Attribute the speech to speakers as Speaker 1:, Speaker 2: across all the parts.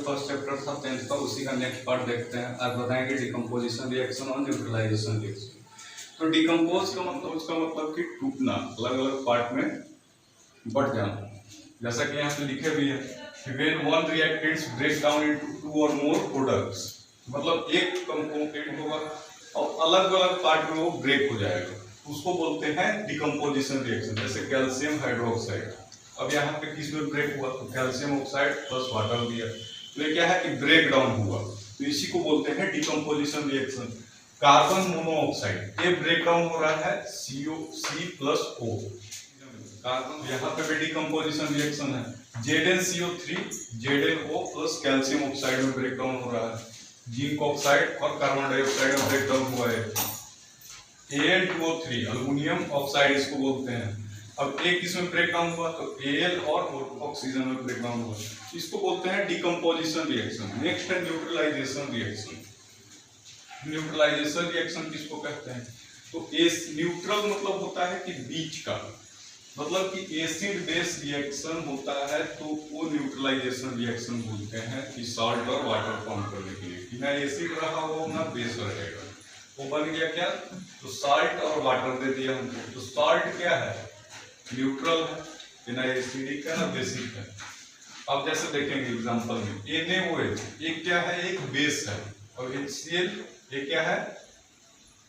Speaker 1: First chapter था 10th का, उसी का नेक्स्ट पार्ट देखते हैं। आज बताएंगे डिकम्पोजिशन रिएक्शन और न्यूट्रलाइजेशन रिएक्शन। तो डिकम्पोज का मतलब, उसका मतलब कि टूटना, अलग अलग पार्ट में बढ़ जाना। जैसा कि यहाँ पे लिखे भी है, when one reactants break down into two or more products, मतलब एक कंपोनेंट होगा और अलग अलग पार्ट में वो ब्रेक हो जाएगा, उसको बोलते हैं डिकम्पोजिशन रिएक्शन। जैसे कैल्शियम हाइड्रोक्साइड, अब यहाँ पे किस में ब्रेक हुआ, तो कैल्शियम ऑक्साइड प्लस वाटर दिया, तो ये क्या है कि ब्रेक डाउन हुआ, तो इसी को बोलते हैं डिकम्पोजिशन रिएक्शन। कार्बन मोनोऑक्साइड, ये ब्रेक डाउन हो रहा है COC प्लस O, कार्बन, यहाँ पे भी डिकम्पोजिशन रिएक्शन है। ZnCO3 ZnO plus calcium oxide में ब्रेक डाउन हो रहा है। जिंक ऑक्साइड और कार्बन डाइऑक्साइड में ब्रेक डाउन हुआ है। Al2O3 अल्युमिनियम ऑक्साइड इसको बोलते हैं। अब एक इसमें ब्रेक डाउन हुआ तो Al और ऑक्सीजन में ब्रेक डाउन हुआ, इसको बोलते हैं डिकम्पोजिशन रिएक्शन। नेक्स्ट है न्यूट्रलाइजेशन रिएक्शन। न्यूट्रलाइजेशन रिएक्शन किसको कहते हैं, तो न्यूट्रल मतलब होता है कि बीच का, मतलब कि एसिड बेस रिएक्शन होता है तो वो न्यूट्रलाइजेशन रिएक्शन बोलते हैं, कि साल्ट और वाटर फॉर्म करने के लिए, कि ना एसिड रहा हो ना बेस रहेगा। वो बन गया क्या, तो साल्ट और वाटर दे दिया हमको। तो साल्ट क्या है, न्यूट्रल है, बिना एसिडिक है ना बेसिक है। अब जैसे देखेंगे एग्जांपल में, NaOH एक क्या है, एक बेस है, और HCl ये क्या है,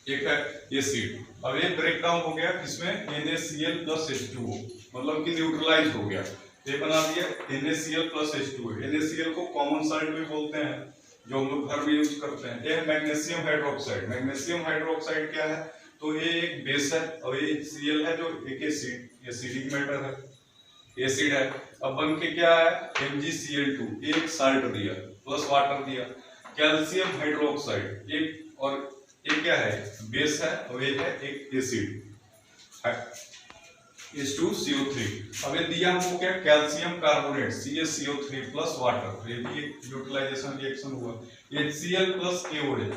Speaker 1: एक है एसिड। अब ये ब्रेक डाउन हो गया किसमें, NaCl प्लस H2O, मतलब कि न्यूट्रलाइज हो गया, ये बना दिया NaCl प्लस H2O। NaCl को कॉमन साल्ट भी बोलते हैं, जो हम लोग घर में यूज करते हैं। ये मैग्नीशियम हाइड्रोक्साइड, मैग्नीशियम हाइड्रोक्साइड क्या है, तो ये एक बेस है, और ये HCl है जो एक एसिडिक मैटर है, एसिड है। अब बन के क्या है, MgCl2, एक साल्ट दिया प्लस वाटर दिया। कैल्शियम हाइड्रोक्साइड एक, और ये क्या है, बेस है, और ये है एक एसिड H2CO3। अब ये दिया हमको क्या, calcium carbonate CaCO3 plus water, ये भी एक न्यूट्रलाइजेशन रिएक्शन हुआ। HCl plus KOH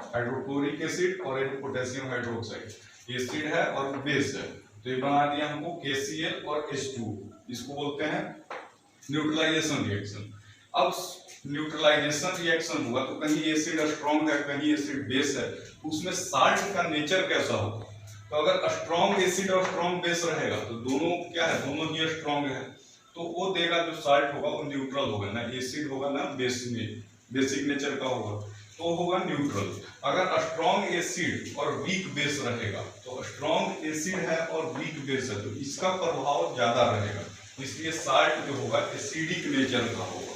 Speaker 1: hydrochloric acid, और ये पोटेशियम हाइड्रोक्साइड एसिड है और बेस है, तो ये बना दिया हमको KCl और H2, इसको बोलते हैं न्यूट्रलाइजेशन रिएक्शन। अब न्यूट्रलाइजेशन रिएक्शन हुआ तो कहीं एसिड स्ट्रॉन्ग है, कहीं एसिड बेस है, तो उसमें साल्ट का नेचर कैसा होगा, तो अगर स्ट्रॉन्ग एसिड और स्ट्रॉन्ग बेस रहेगा तो दोनों क्या है, दोनों ही स्ट्रॉन्ग है, तो वो देगा जो साल्ट होगा वो न्यूट्रल होगा, ना एसिड होगा ना बेस में, बेसिक नेचर का होगा, तो होगा न्यूट्रल। अगर स्ट्रॉन्ग एसिड और वीक बेस रहेगा, तो स्ट्रॉन्ग एसिड है और वीक बेस है, तो इसका प्रभाव ज्यादा रहेगा, इसलिए साल्ट जो होगा एसिडिक नेचर का होगा।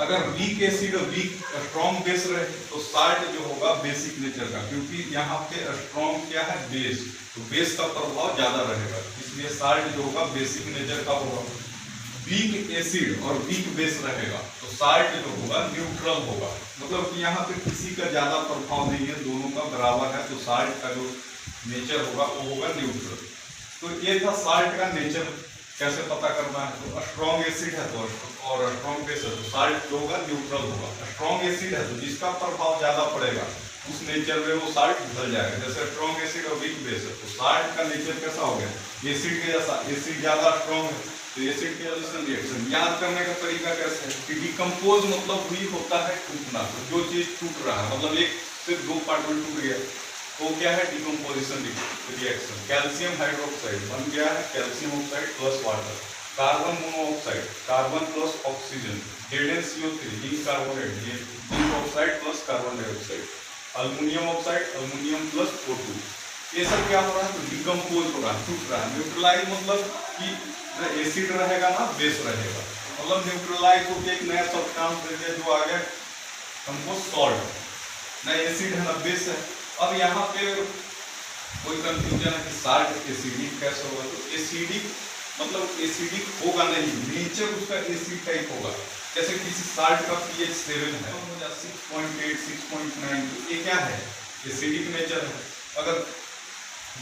Speaker 1: अगर वीक एसिड और वीक स्ट्रॉन्ग बेस रहे तो साल्ट जो होगा बेसिक नेचर का, क्योंकि यहाँ पे स्ट्रॉन्ग क्या है, बेस, तो बेस का प्रभाव ज्यादा रहेगा, इसलिए साल्ट जो होगा बेसिक नेचर का होगा। वीक एसिड और वीक बेस रहेगा तो साल्ट जो होगा न्यूट्रल होगा, मतलब कि यहाँ पे किसी का ज्यादा प्रभाव नहीं है, दोनों का बराबर है, तो साल्ट का जो नेचर होगा वो होगा न्यूट्रल। तो ये था साल्ट का नेचर, कैसे पता करना है, तो स्ट्रॉन्ग एसिड है तो और स्ट्रॉन्ग बेस है तो साल्ट जो होगा न्यूट्रल होगा। स्ट्रॉन्ग एसिड है तो जिसका प्रभाव ज्यादा पड़ेगा उस नेचर में वो साल्ट ढल जाएगा, जैसे स्ट्रॉन्ग एसिड और वीक बेस है तो साल्ट का नेचर कैसा हो गया, एसिड के जैसा, एसिड ज्यादा स्ट्रॉन्ग है तो एसिड के रिएक्शन रिएक्शन। याद करने का तरीका कैसे है कि डिकम्पोज मतलब भी होता है टूटना, तो जो चीज टूट रहा है, मतलब एक से दो पार्ट में टूट गया तो क्या है, डिकम्पोजिशन रिएक्शन। कैल्शियम हाइड्रोक्साइड बन गया है calcium oxide plus water. Carbon monoxide carbon plus oxygen, ZnCO3 zinc carbonate, zinc oxide plus carbon dioxide. Aluminium oxide aluminium plus O2, ये सब क्या हो रहा है, तो डिकम्पोज हो रहा है, टूट रहा है। न्यूट्रलाइज मतलब कि ना एसिड रहेगा ना बेस रहेगा, मतलब न्यूट्रलाइज होकर एक नया सब्सटेंस दे दिया जो आ गया हमको सॉल्ट, ना एसिड है ना बेस है। अब यहाँ पे कोई कंफ्यूजन है कि साल्ट एसिडिक कैसे होगा, तो एसिडिक मतलब एसिडिक होगा नहीं, नेचर उसका एसिड टाइप होगा। जैसे किसी साल्ट का pH 7 है, 6.8 6.9, तो ये क्या है, एसिडिक नेचर है। अगर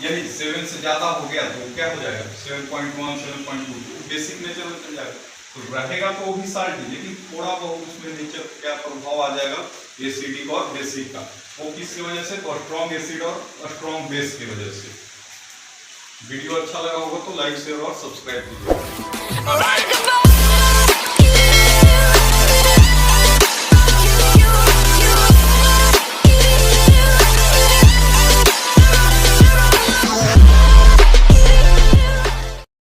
Speaker 1: यही 7 से ज्यादा हो गया तो क्या हो जाएगा, 7.1 7.2, तो बेसिक नेचर में चल जाएगा, तो रहेगा तो वो भी साल्ट ही, लेकिन थोड़ा बहुत उसमें नेचर क्या प्रभाव आ जाएगा एसिडिक और बेसिक का, वो किसकी वजह से, तो स्ट्रॉन्ग एसिड और स्ट्रॉन्ग बेस की वजह से। वीडियो अच्छा लगा होगा तो लाइक शेयर और सब्सक्राइब कीजिए।